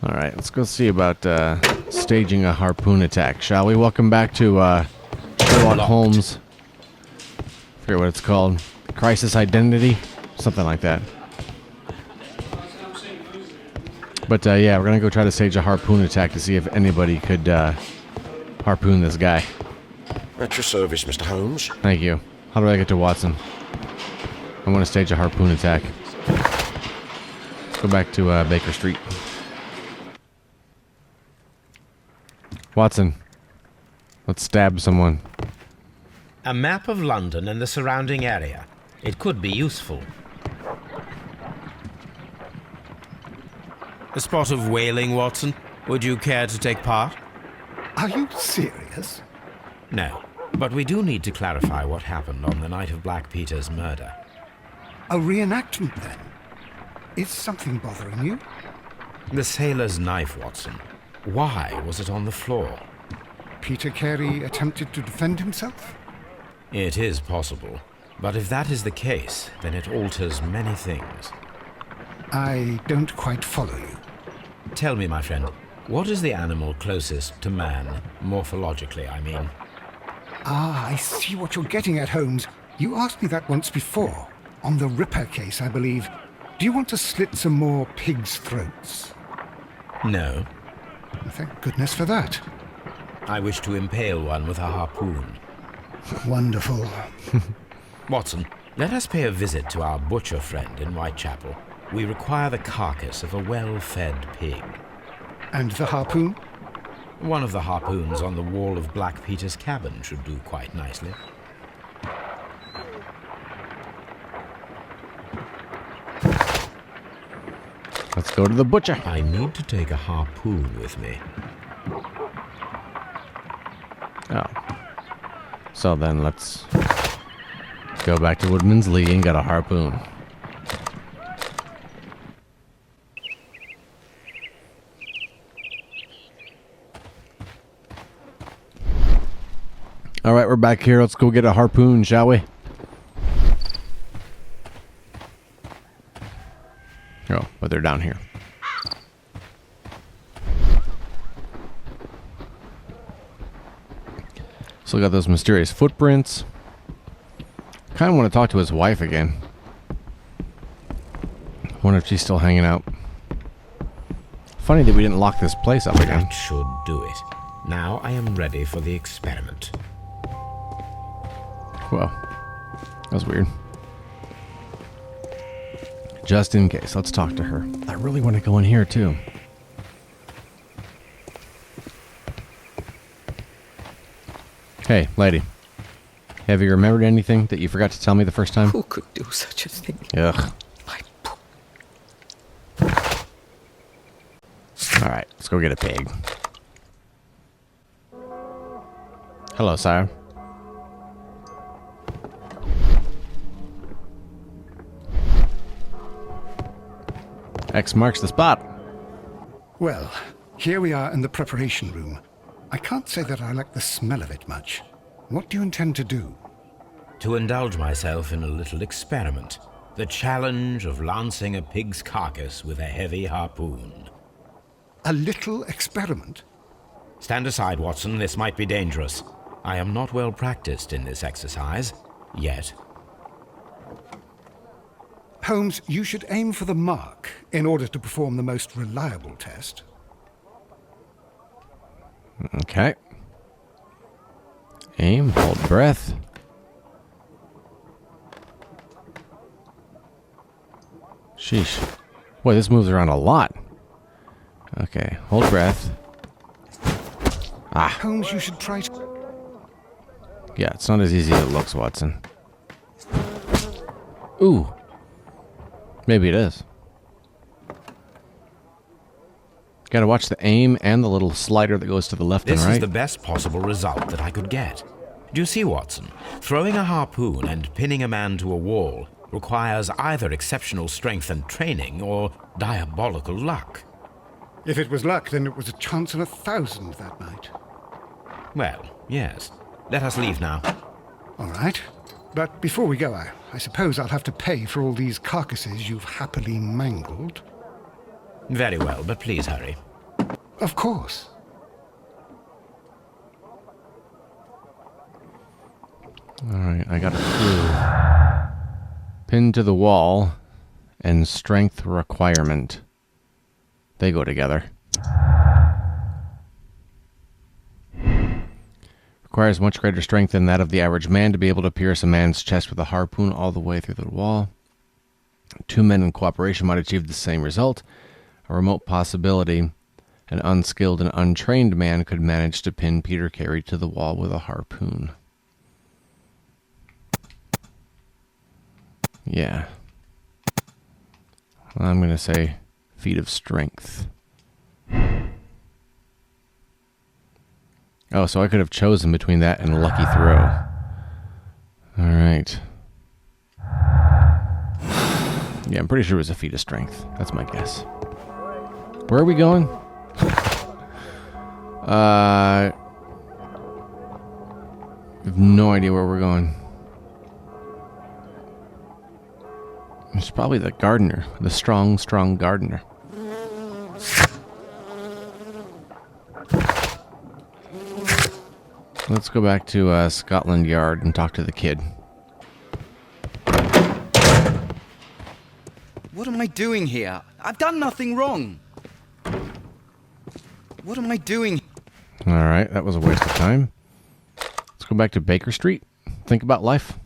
Alright, let's go see about staging a harpoon attack, shall we? Welcome back to Sherlock Holmes. I forget what it's called. Crisis Identity? Something like that. But yeah, we're gonna go try to stage a harpoon attack to see if anybody could harpoon this guy. At your service, Mr. Holmes. Thank you. How do I get to Watson? I want to stage a harpoon attack. Let's go back to Baker Street. Watson, let's stab someone. A map of London and the surrounding area. It could be useful. A spot of whaling, Watson. Would you care to take part? Are you serious? No, but we do need to clarify what happened on the night of Black Peter's murder. A reenactment, then? Is something bothering you? The sailor's knife, Watson. Why was it on the floor? Peter Carey attempted to defend himself? It is possible, but if that is the case, then it alters many things. I don't quite follow you. Tell me, my friend, what is the animal closest to man, morphologically, I mean? Ah, I see what you're getting at, Holmes. You asked me that once before. On the Ripper case, I believe. Do you want to slit some more pigs' throats? No. Thank goodness for that. I wish to impale one with a harpoon. Wonderful. Watson, let us pay a visit to our butcher friend in Whitechapel. We require the carcass of a well-fed pig. And the harpoon? One of the harpoons on the wall of Black Peter's cabin should do quite nicely. Let's go to the butcher. I need to take a harpoon with me. Oh. So then let's go back to Woodman's Lee and get a harpoon. Alright, we're back here. Let's go get a harpoon, shall we? Oh, but they're down here. Still got those mysterious footprints. Kind of want to talk to his wife again. Wonder if she's still hanging out. Funny that we didn't lock this place up again. That should do it. Now I am ready for the experiment. Whoa. That was weird. Just in case, let's talk to her. I really want to go in here too. Hey, lady. Have you remembered anything that you forgot to tell me the first time? Who could do such a thing? Ugh. My poor... Alright, let's go get a pig. Hello, sire. X marks the spot. Well, here we are in the preparation room. I can't say that I like the smell of it much. What do you intend to do? To indulge myself in a little experiment. The challenge of lancing a pig's carcass with a heavy harpoon. A little experiment? Stand aside, Watson. This might be dangerous. I am not well practiced in this exercise. Yet. Holmes, you should aim for the mark in order to perform the most reliable test. Okay. Aim, hold breath. Sheesh. Boy, this moves around a lot. Okay, hold breath. Ah. Holmes, you should try to... Yeah, it's not as easy as it looks, Watson. Ooh. Maybe it is. Gotta watch the aim and the little slider that goes to the left and right. This is the best possible result that I could get. Do you see, Watson? Throwing a harpoon and pinning a man to a wall requires either exceptional strength and training or diabolical luck. If it was luck, then it was a chance in 1,000 that night. Well, yes. Let us leave now. All right. But before we go, I suppose I'll have to pay for all these carcasses you've happily mangled. Very well, but please hurry. Of course. Alright, I got a clue. Pinned to the wall and strength requirement. They go together. Requires much greater strength than that of the average man to be able to pierce a man's chest with a harpoon all the way through the wall. Two men in cooperation might achieve the same result. A remote possibility, an unskilled and untrained man could manage to pin Peter Carey to the wall with a harpoon. Yeah. I'm going to say feat of strength. Oh, so I could have chosen between that and lucky throw. All right. Yeah, I'm pretty sure it was a feat of strength. That's my guess. Where are we going? I have no idea where we're going. It's probably the gardener. The strong gardener. Let's go back to Scotland Yard and talk to the kid. What am I doing here? I've done nothing wrong. What am I doing? Alright, that was a waste of time. Let's go back to Baker Street. Think about life.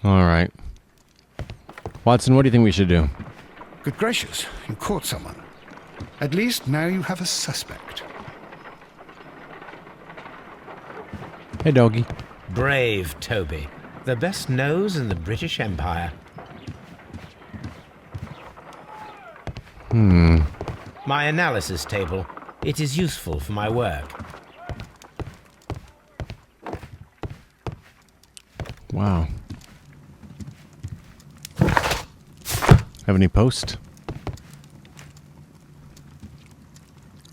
Alright. Watson, what do you think we should do? Good gracious, you caught someone. At least now you have a suspect. Hey, doggy. Brave Toby. The best nose in the British Empire. My analysis table. It is useful for my work. Wow. Have any post?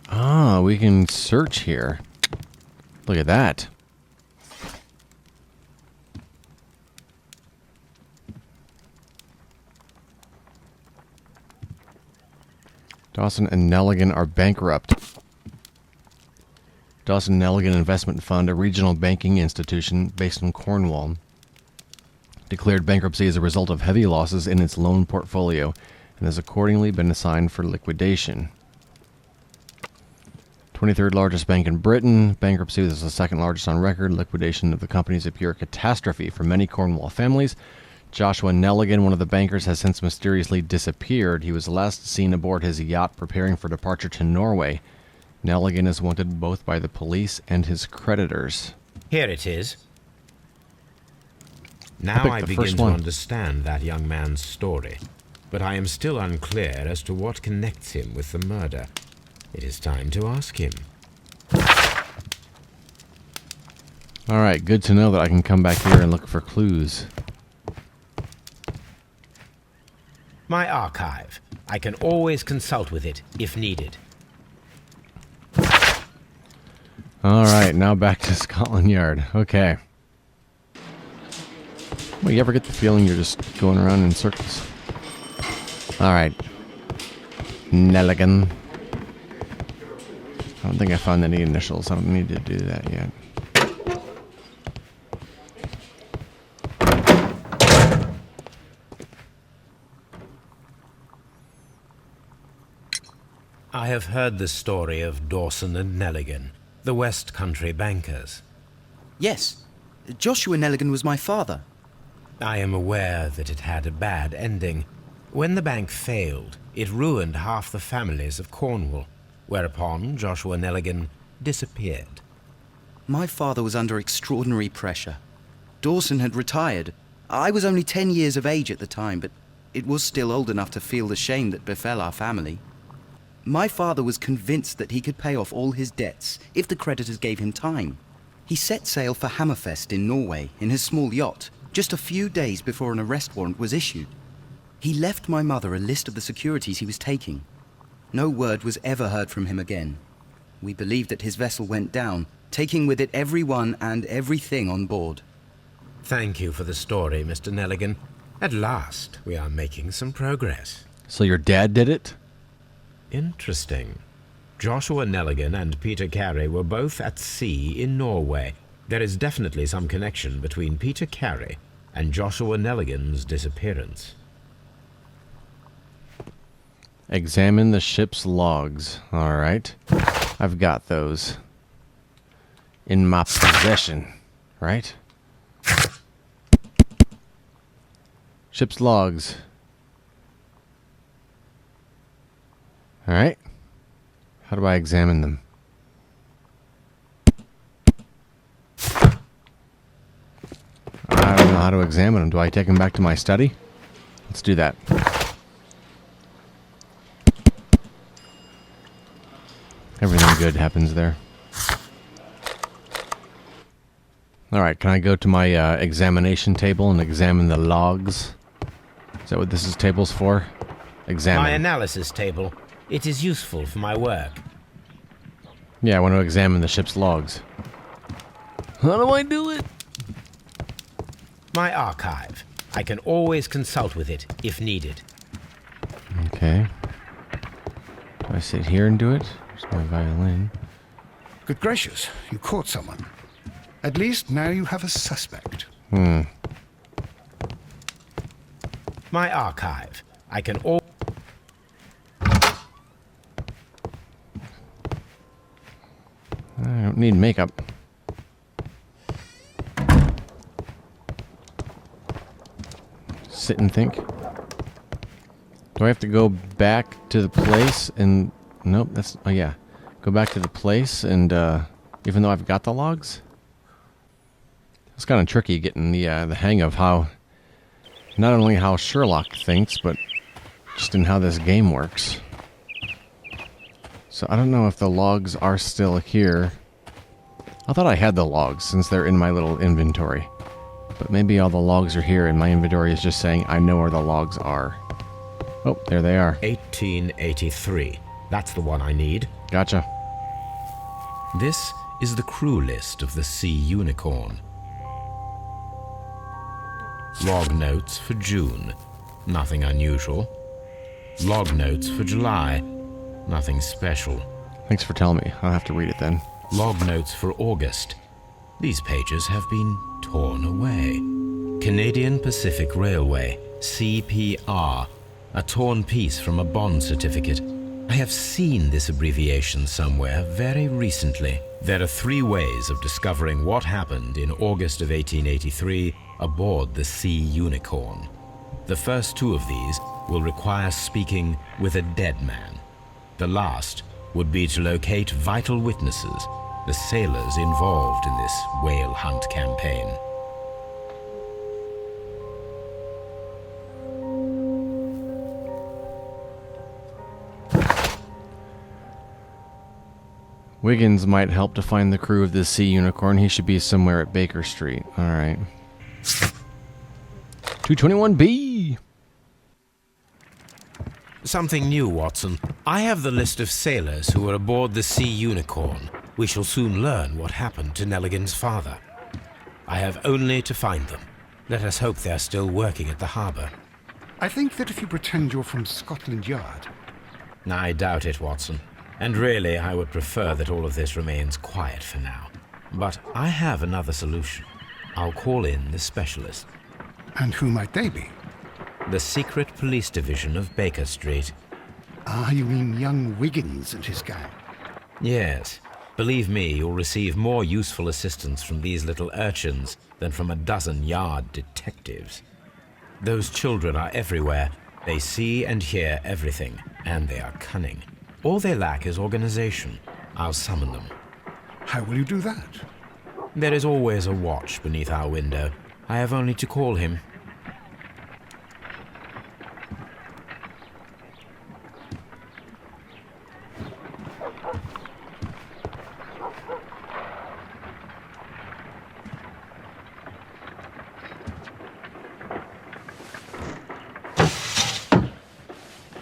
Ah, we can search here. Look at that. Dawson and Nelligan are bankrupt. Dawson Nelligan Investment Fund, a regional banking institution based in Cornwall, declared bankruptcy as a result of heavy losses in its loan portfolio and has accordingly been assigned for liquidation. 23rd largest bank in Britain, bankruptcy was the second largest on record. Liquidation of the company is a pure catastrophe for many Cornwall families. Joshua Nelligan, one of the bankers, has since mysteriously disappeared. He was last seen aboard his yacht preparing for departure to Norway. Nelligan is wanted both by the police and his creditors. Here it is. Now I begin to understand that young man's story, but I am still unclear as to what connects him with the murder. It is time to ask him. Alright, good to know that I can come back here and look for clues. My archive. I can always consult with it if needed. Alright, now back to Scotland Yard. Okay. Well, you ever get the feeling you're just going around in circles? Alright. Nelligan. I don't think I found any initials. I don't need to do that yet. I have heard the story of Dawson and Nelligan, the West Country bankers. Yes, Joshua Nelligan was my father. I am aware that it had a bad ending. When the bank failed, it ruined half the families of Cornwall, whereupon Joshua Nelligan disappeared. My father was under extraordinary pressure. Dawson had retired. I was only 10 years of age at the time, but it was still old enough to feel the shame that befell our family. My father was convinced that he could pay off all his debts if the creditors gave him time. He set sail for Hammerfest in Norway in his small yacht, just a few days before an arrest warrant was issued. He left my mother a list of the securities he was taking. No word was ever heard from him again. We believe that his vessel went down, taking with it everyone and everything on board. Thank you for the story, Mr. Nelligan. At last, we are making some progress. So your dad did it? Interesting. Joshua Nelligan and Peter Carey were both at sea in Norway. There is definitely some connection between Peter Carey and Joshua Nelligan's disappearance. Examine the ship's logs. All right. I've got those in my possession, right? Ship's logs. All right. How do I examine them? I don't know how to examine them. Do I take them back to my study? Let's do that. Everything good happens there. Alright, can I go to my examination table and examine the logs? Is that what this is table's for? Examine. My analysis table. It is useful for my work. Yeah, I want to examine the ship's logs. How do I do it? My archive. I can always consult with it if needed. Okay. Do I sit here and do it? There's my violin. Good gracious, you caught someone. At least now you have a suspect. My archive. I can I don't need makeup. Sit and think. Do I have to go back to the place and... Nope, that's... Oh, yeah. Go back to the place and, even though I've got the logs? It's kind of tricky getting the hang of how... Not only how Sherlock thinks, but just in how this game works. So I don't know if the logs are still here. I thought I had the logs since they're in my little inventory. But maybe all the logs are here and my inventory is just saying I know where the logs are. Oh, there they are. 1883. That's the one I need. Gotcha. This is the crew list of the Sea Unicorn. Log notes for June. Nothing unusual. Log notes for July. Nothing special. Thanks for telling me. I'll have to read it then. Log notes for August. These pages have been torn away. Canadian Pacific Railway, CPR. A torn piece from a bond certificate. I have seen this abbreviation somewhere very recently. There are 3 ways of discovering what happened in August of 1883 aboard the Sea Unicorn. The first 2 of these will require speaking with a dead man. The last would be to locate vital witnesses, the sailors involved in this whale hunt campaign. Wiggins might help to find the crew of this Sea Unicorn. He should be somewhere at Baker Street. Alright. 221B! Something new, Watson. I have the list of sailors who were aboard the Sea Unicorn. We shall soon learn what happened to Nelligan's father. I have only to find them. Let us hope they're still working at the harbour. I think that if you pretend you're from Scotland Yard... I doubt it, Watson. And really, I would prefer that all of this remains quiet for now. But I have another solution. I'll call in the specialist. And who might they be? The secret police division of Baker Street. Ah, you mean young Wiggins and his gang? Yes. Believe me, you'll receive more useful assistance from these little urchins than from a dozen yard detectives. Those children are everywhere. They see and hear everything, and they are cunning. All they lack is organization. I'll summon them. How will you do that? There is always a watch beneath our window. I have only to call him.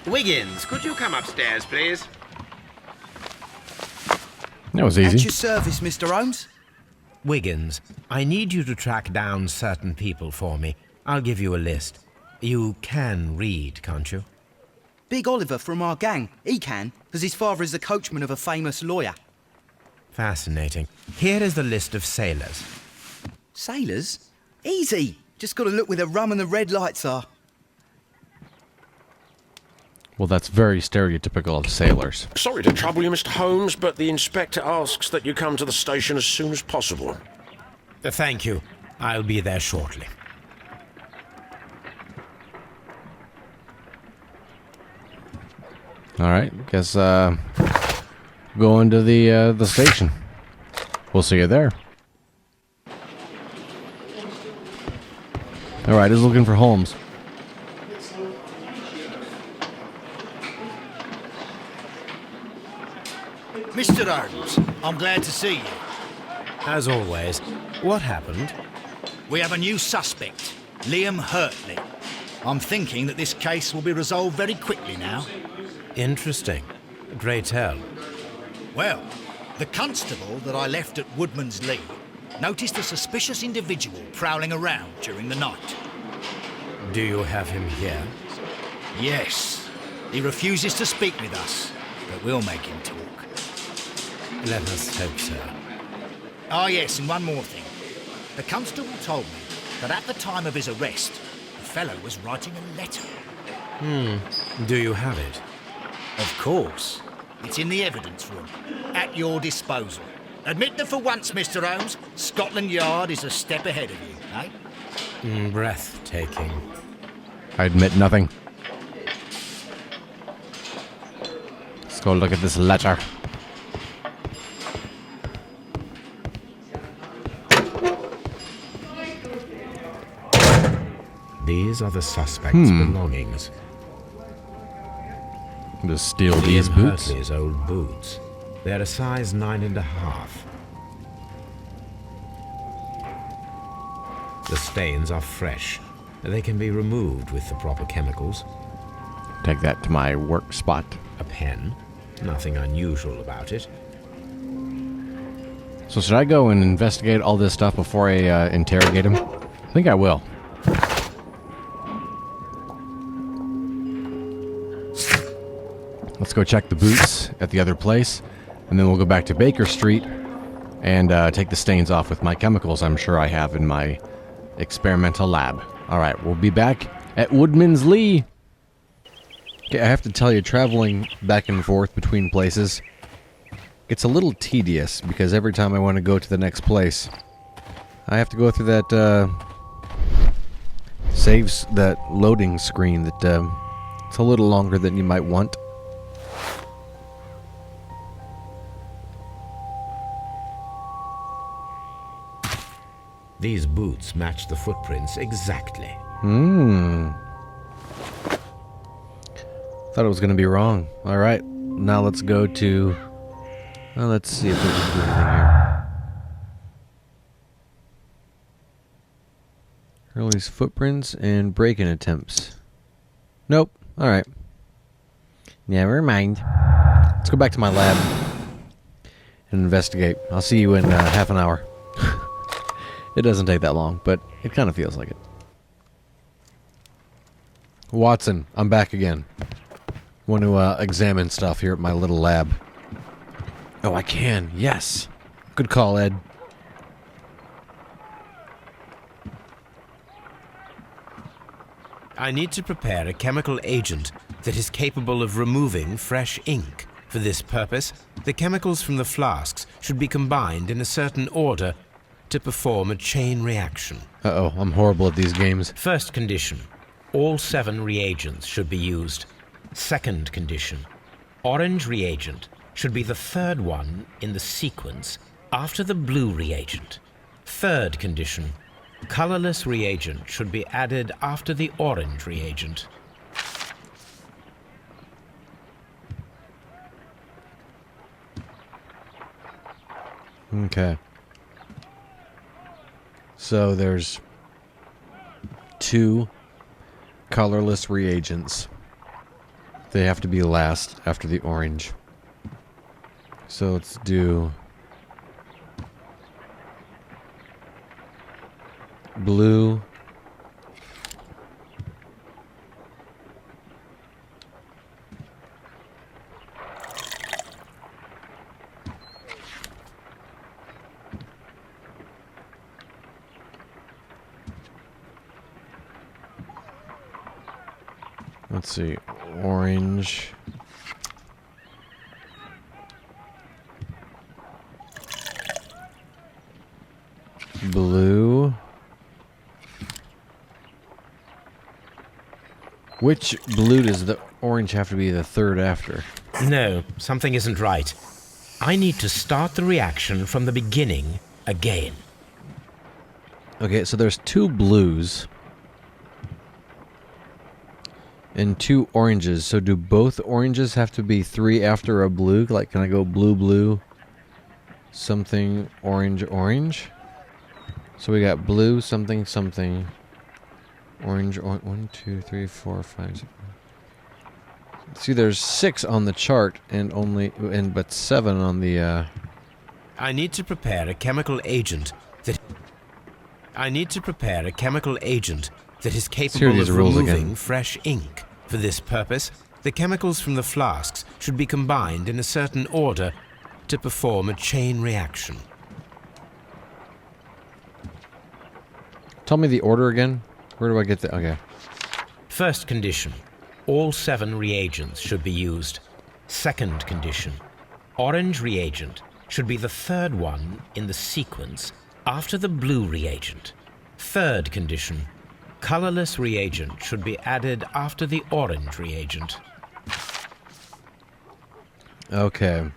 Wiggins, could you come upstairs, please? That was At easy. your service, Mr. Holmes. Wiggins, I need you to track down certain people for me. I'll give you a list. You can read, can't you? Big Oliver from our gang. He can, because his father is the coachman of a famous lawyer. Fascinating. Here is the list of sailors. Sailors? Easy. Just got to look where the rum and the red lights are. Well, that's very stereotypical of sailors. Sorry to trouble you, Mr. Holmes, but the inspector asks that you come to the station as soon as possible. Thank you. I'll be there shortly. All right, guess going to the station. We'll see you there. All right, who's looking for Holmes? Mr. Holmes, I'm glad to see you. As always, what happened? We have a new suspect, Liam Hurtley. I'm thinking that this case will be resolved very quickly now. Interesting. Pray tell. Well, the constable that I left at Woodman's Lee noticed a suspicious individual prowling around during the night. Do you have him here? Yes, he refuses to speak with us, but we'll make him talk. Let us hope so. Ah, yes, and one more thing. The constable told me that at the time of his arrest, the fellow was writing a letter. Do you have it? Of course. It's in the evidence room, at your disposal. Admit that for once, Mr. Holmes, Scotland Yard is a step ahead of you, eh? Breathtaking. I admit nothing. Let's go look at this letter. These are the suspect's belongings. Just steal these Liam boots. Hurtley's old boots. They're a size 9.5. The stains are fresh. They can be removed with the proper chemicals. Take that to my work spot. A pen. Nothing unusual about it. So should I go and investigate all this stuff before I interrogate him? I think I will. Let's go check the boots at the other place, and then we'll go back to Baker Street and take the stains off with my chemicals I'm sure I have in my experimental lab. All right, we'll be back at Woodman's Lee. Okay, I have to tell you, traveling back and forth between places, it's a little tedious because every time I want to go to the next place, I have to go through that that loading screen that it's a little longer than you might want. These boots match the footprints exactly. Thought it was going to be wrong. All right, now let's go to... Well, let's see if there's anything here. Hurley's footprints and break-in attempts. Nope. All right. Never mind. Let's go back to my lab and investigate. I'll see you in half an hour. It doesn't take that long, but it kind of feels like it. Watson, I'm back again. Want to examine stuff here at my little lab. Oh, I can. Yes. Good call, Ed. I need to prepare a chemical agent that is capable of removing fresh ink. For this purpose, the chemicals from the flasks should be combined in a certain order to perform a chain reaction. Uh-oh, I'm horrible at these games. First condition, all 7 reagents should be used. Second condition, orange reagent should be the third one in the sequence after the blue reagent. Third condition, colorless reagent should be added after the orange reagent. Okay. So there's 2 colorless reagents. They have to be last after the orange. So let's do blue, Let's see. Orange. Blue. Which blue does the orange have to be the third after? No, something isn't right. I need to start the reaction from the beginning again. Okay, so there's 2 blues and 2 oranges. So do both oranges have to be 3 after a blue? Like, can I go blue, blue, something, orange, orange? So we got blue, something, something, orange, 1, 2, 3, 4, 5, 6. See, there's 6 on the chart and but 7 on the. I need to prepare a chemical agent that. I need to prepare a chemical agent that is capable of removing fresh ink. For this purpose, the chemicals from the flasks should be combined in a certain order to perform a chain reaction. Tell me the order again. Where do I get the? Okay. First condition. All 7 reagents should be used. Second condition. Orange reagent should be the third one in the sequence after the blue reagent. Third condition. Colorless reagent should be added after the orange reagent. Okay.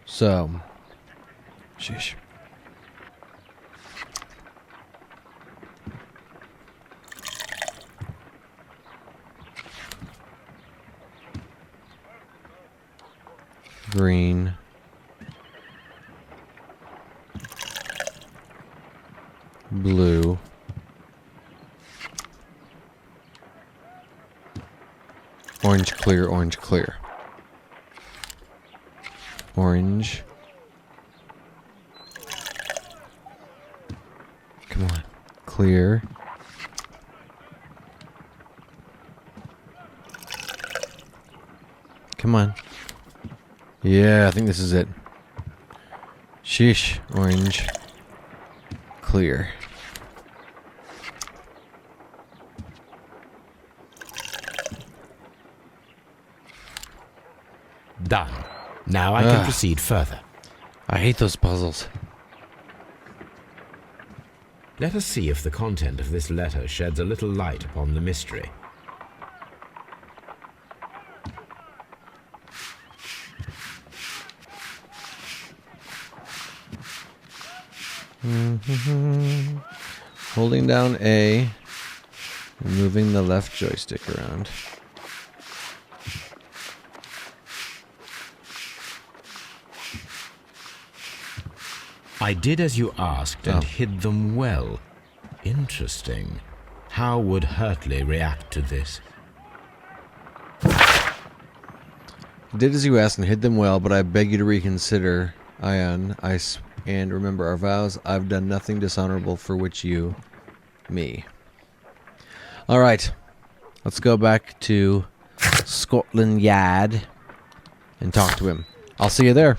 So. Sheesh. Green. Blue. Orange clear, orange clear. Orange. Come on. Clear. Come on. Yeah, I think this is it. Sheesh. Orange. Clear. Done. Now I can proceed further. I hate those puzzles. Let us see if the content of this letter sheds a little light upon the mystery. Holding down A and moving the left joystick around. I did as you asked and hid them well. Interesting. How would Hurtley react to this? Did as you asked and hid them well, but I beg you to reconsider, Ion. And remember our vows. I've done nothing dishonorable for which you, me. All right, let's go back to Scotland Yard and talk to him. I'll see you there.